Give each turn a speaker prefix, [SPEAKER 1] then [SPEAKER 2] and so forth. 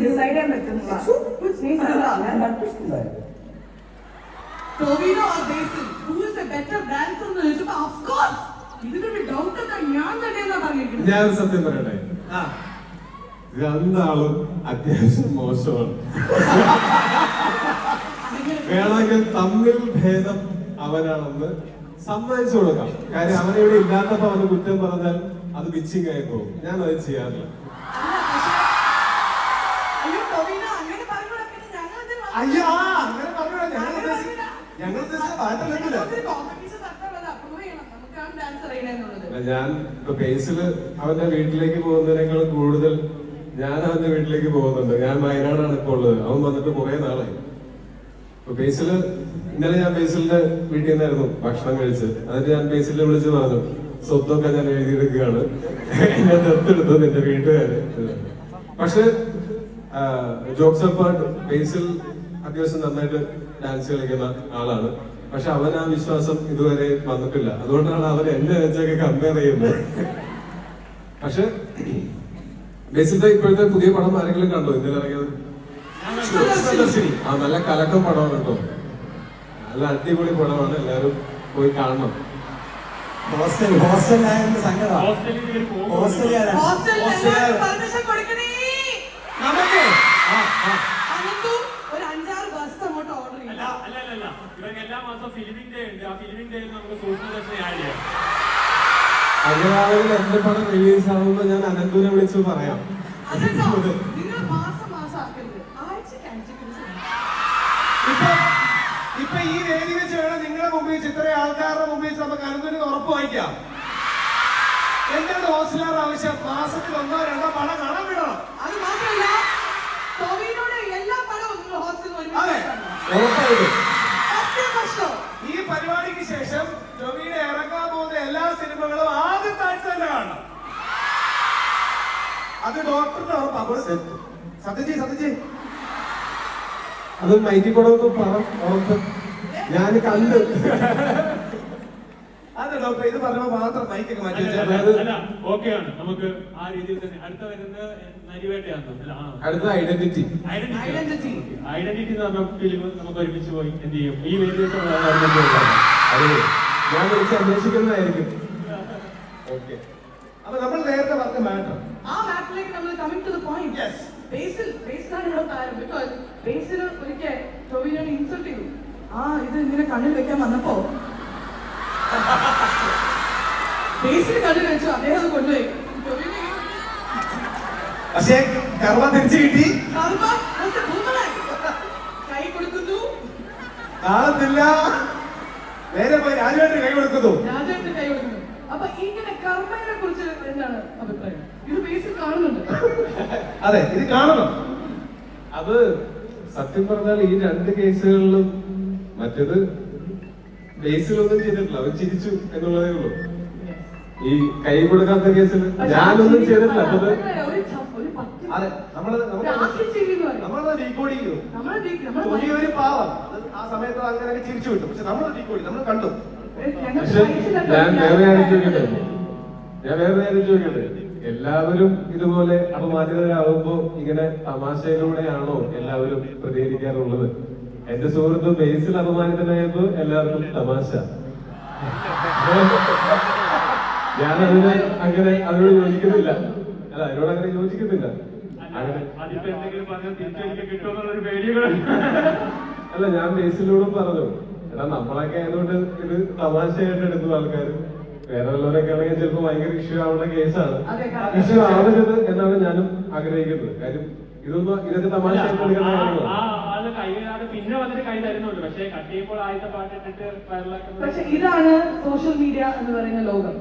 [SPEAKER 1] Decide ചെയ്യാൻ പറ്റുന്നില്ല.
[SPEAKER 2] Tovino or Basil, who is a better dancer എന്ന് ചോദിച്ചപ്പോൾ of course ഇതിനൊരു ഡൗട്ട് ഒക്കെ ഞാൻ തന്നെയെന്നാ പറഞ്ഞിരിക്കുന്നത്.
[SPEAKER 3] ഞാൻ സത്യം പറയട്ടെ, രണ്ടാളും അത്യാവശ്യം മോശമാണ്. വേണമെങ്കിൽ തമ്മിൽ ഭേദം അവനാണെന്ന് സമ്മതിച്ചു കൊടുക്കാം. കാര്യം അവനിവിടെ ഇല്ലാത്തപ്പോ അവന് കുറ്റം പറഞ്ഞാൽ അത് പിച്ചിങ് ആയി പോകും. ഞാൻ അത് ചെയ്യാറില്ല.
[SPEAKER 1] അയ്യോ അങ്ങനെ പറഞ്ഞോ,
[SPEAKER 3] ഞാൻ ഇപ്പൊ ബേസില് അവന്റെ വീട്ടിലേക്ക് പോകുന്നതിനേക്കാളും കൂടുതൽ ഞാൻ അവന്റെ വീട്ടിലേക്ക് പോകുന്നുണ്ട്. ഞാൻ വയനാടാണ് ഇപ്പൊ ഉള്ളത്. അവൻ വന്നിട്ട് കുറെ നാളായി. ഇപ്പൊ ബേസില് ഇന്നലെ ഞാൻ ബേസിലിന്റെ വീട്ടിൽ നിന്നായിരുന്നു ഭക്ഷണം കഴിച്ച്. അതിന് ഞാൻ ബേസിലിനെ വിളിച്ച് പറഞ്ഞു, സ്വത്തൊക്കെ ഞാൻ എഴുതിയെടുക്കുകയാണ്, എന്നെ ദത്തെടുത്തു നിന്റെ വീട്ടുകാര്. പക്ഷെ ജോക്സ് അപ്പാർട്ട്, ബേസിൽ അത്യാവശ്യം നന്നായിട്ട് ഡാൻസ് കളിക്കുന്ന ആളാണ്. പക്ഷെ അവൻ ആ വിശ്വാസം ഇതുവരെ വന്നിട്ടില്ല. അതുകൊണ്ടാണ് അവൻ എന്നെ വെച്ചൊക്കെ കമ്പയർ ചെയ്യുന്നത്. പക്ഷെ ബേസിലിന്റെ ഇപ്പോഴത്തെ പുതിയ പടം ആരെങ്കിലും കണ്ടോ? ഇന്നലെ ഇറങ്ങിയത് നല്ല കലക്കം പടമാണ് കേട്ടോ. നല്ല അടിപൊളി പടമാണ്. എല്ലാരും പോയി കാണണം. അങ്ങനെയാണെങ്കിൽ എന്റെ പടം റിലീസ് ആവുമ്പോ ഞാൻ അനന്തുവിനെ വിളിച്ചു പറയാം.
[SPEAKER 4] ഇപ്പൊ ഈ വേദി വെച്ച് വേണം നിങ്ങളുടെ മുമ്പിൽ ഇത്രയും ആൾക്കാരുടെ മുമ്പിൽ നമുക്ക് അനന്തുവിന് ഉറപ്പ് വായിക്കാം. എന്താണ് ഹോസ്റ്റലർ ആവശ്യം? മാസത്തിൽ 1-2 പടം കാണാൻ വിടണം.
[SPEAKER 2] അത് മാത്രമല്ല എല്ലാ പടവും
[SPEAKER 4] ഈ പരിപാടിക്ക് ശേഷം ടോവിയുടെ ഇറങ്ങാൻ പോകുന്ന എല്ലാ സിനിമകളും ആദ്യത്തെ ആഴ്ച തന്നെ കാണണം. അത് ഡോക്ടറിന്റെ ഉറപ്പാണ്. സത്യജി
[SPEAKER 3] അത് മൈക്കിക്കൊടൊന്നും പറ ഉറപ്പ് ഞാൻ കണ്ട്.
[SPEAKER 4] അതെ ഡോക്ടർ, ഇത് പറഞ്ഞപ്പോ മാത്രം മൈക്കൊക്കെ മാറ്റി
[SPEAKER 5] ഓക്കെയാണ്. നമുക്ക് ആ രീതിയിൽ തന്നെ അടുത്ത വരുന്നത്
[SPEAKER 3] അടുത്ത ഐഡന്റിറ്റി
[SPEAKER 5] എന്ന് പറഞ്ഞ ഫിലിം നമുക്ക് ഒരുമിച്ച് പോയി എന്ത് ചെയ്യും? ഈ വേദിയിൽ
[SPEAKER 3] ഞാൻ വിളിച്ച് അന്വേഷിക്കുന്നതായിരിക്കും.
[SPEAKER 4] ഓക്കെ, അപ്പൊ നമ്മൾ നേരത്തെ പറഞ്ഞ മാറ്റർ,
[SPEAKER 2] ആ മാറ്ററിലേക്ക് നമ്മൾ coming to the point. Yes, ബേസിലാണ് ഇവിടെ കാര്യം. ബിക്കോസ് ബേസിൽ ഒരിക്കൽ ടോവിനോനെ ഇൻസൾട്ട് ചെയ്തു. ഇത് ഇങ്ങനെ കണ്ണിൽ വെക്കാൻ വന്നപ്പോ ബേസിൽ കണ്ണിൽ വെച്ചു. അദ്ദേഹം അത് കൊണ്ടുപോയി.
[SPEAKER 4] പക്ഷേ കർമ്മ തിരിച്ചു കിട്ടി.
[SPEAKER 2] കൈ കൊടുക്കുന്നു,
[SPEAKER 4] കാണത്തില്ല. നേരെ പോയി രാജുവേട്ടന് കൈ കൊടുക്കുന്നു.
[SPEAKER 2] അപ്പൊ ഇങ്ങനെ കർമ്മയെ കുറിച്ച് എന്താണ് അഭിപ്രായം? ഇത് ബേസിൽ കാണുന്നുണ്ട്.
[SPEAKER 4] അതെ, ഇത് കാണണം.
[SPEAKER 3] അത് സത്യം പറഞ്ഞാൽ ഈ 2 കേസുകളിലും മറ്റേത് ബേസിലൊന്നും ചെയ്തിട്ടില്ല. അവൻ ചിരിച്ചു എന്നുള്ളതേ ഉള്ളൂ. ഈ കൈ കൊടുക്കാത്ത കേസിൽ ഞാനൊന്നും ചെയ്തിട്ടില്ല. അപ്പൊ
[SPEAKER 4] അതെ, നമ്മളത് ഡീകോഡ് ചെയ്തു. ഒരു പാവം ആ സമയത്ത് അങ്ങനെ ചിരിച്ചു വിട്ടു. പക്ഷെ നമ്മൾ ഡീകോഡ്, നമ്മൾ കണ്ടു.
[SPEAKER 3] ഞാൻ വേറെ കാര്യം ചോദിക്കട്ടെ, എല്ലാവരും ഇതുപോലെ അപമാനിതരാകുമ്പോ ഇങ്ങനെ തമാശയിലൂടെയാണോ എല്ലാവരും പ്രതികരിക്കാറുള്ളത്? എന്റെ സുഹൃത്ത് ബേസിൽ അപമാനിതനായപ്പോ എല്ലാവർക്കും തമാശ. ഞാനതിന് അങ്ങനെ അതിനോട് യോജിക്കുന്നില്ല. അല്ല, അതിനോട് അങ്ങനെ യോജിക്കുന്നില്ല. അല്ല, ഞാൻ ബേസിലൂടെ പറഞ്ഞു, എടാ നമ്മളൊക്കെ ആയതുകൊണ്ട് ഇത് തമാശയായിട്ട് എടുക്കുന്ന ആൾക്കാർ, വേറെ ഉള്ളവരൊക്കെ ആണെങ്കിൽ ചിലപ്പോ ഭയങ്കര ഇഷ്യൂ ആവുന്ന കേസാണ്. ഇഷ്യൂ ആവരുത് എന്നാണ് ഞാനും ആഗ്രഹിക്കുന്നത്. കാര്യം ഇതൊക്കെ തമാശയായിട്ട് എടുക്കുന്ന കാര്യങ്ങളാണ്.
[SPEAKER 5] പിന്നെ വന്നിട്ട് കൈ തരുന്നുണ്ട്. പക്ഷെ കട്ട് ചെയ്യുമ്പോൾ ആദ്യത്തെ പാട്ടിട്ടിട്ട്
[SPEAKER 2] പക്ഷെ ഇതാണ് സോഷ്യൽ മീഡിയ എന്ന് പറയുന്ന ലോകം.